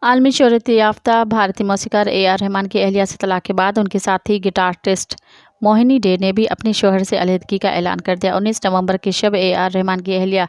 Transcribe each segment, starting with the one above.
عالمی شہرت یافتہ بھارتی موسیقار اے آر رحمان کی اہلیہ سے طلاق کے بعد ان کے ساتھی گٹارسٹ موہنی ڈے نے بھی اپنے شوہر سے علیحدگی کا اعلان کر دیا۔ 19 نومبر کی شب اے آر رحمان کی اہلیہ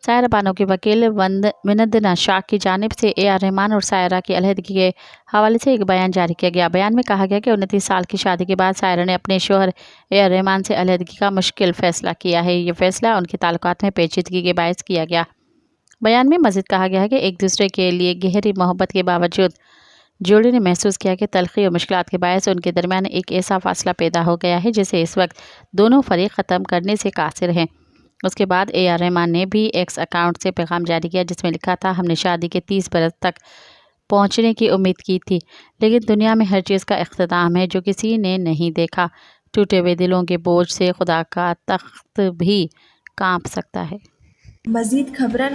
سائرہ بانو کے وکیل وندنا شاہ کی جانب سے اے آر رحمان اور سائرہ کی علیحدگی کے حوالے سے ایک بیان جاری کیا گیا۔ بیان میں کہا گیا کہ 29 سال کی شادی کے بعد سائرہ نے اپنے شوہر اے آر رحمان سے علیحدگی کا مشکل فیصلہ کیا ہے۔ یہ فیصلہ ان کے تعلقات میں پیچیدگی کے باعث کیا گیا۔ بیان میں مزید کہا گیا ہے کہ ایک دوسرے کے لیے گہری محبت کے باوجود جوڑے نے محسوس کیا کہ تلخی اور مشکلات کے باعث ان کے درمیان ایک ایسا فاصلہ پیدا ہو گیا ہے جسے اس وقت دونوں فریق ختم کرنے سے قاصر ہیں۔ اس کے بعد اے آر رحمان نے بھی ایکس اکاؤنٹ سے پیغام جاری کیا جس میں لکھا تھا، ہم نے شادی کے 30 برس تک پہنچنے کی امید کی تھی، لیکن دنیا میں ہر چیز کا اختتام ہے جو کسی نے نہیں دیکھا۔ ٹوٹے ہوئے دلوں کے بوجھ سے خدا کا تخت بھی کانپ سکتا ہے۔ مزید خبرن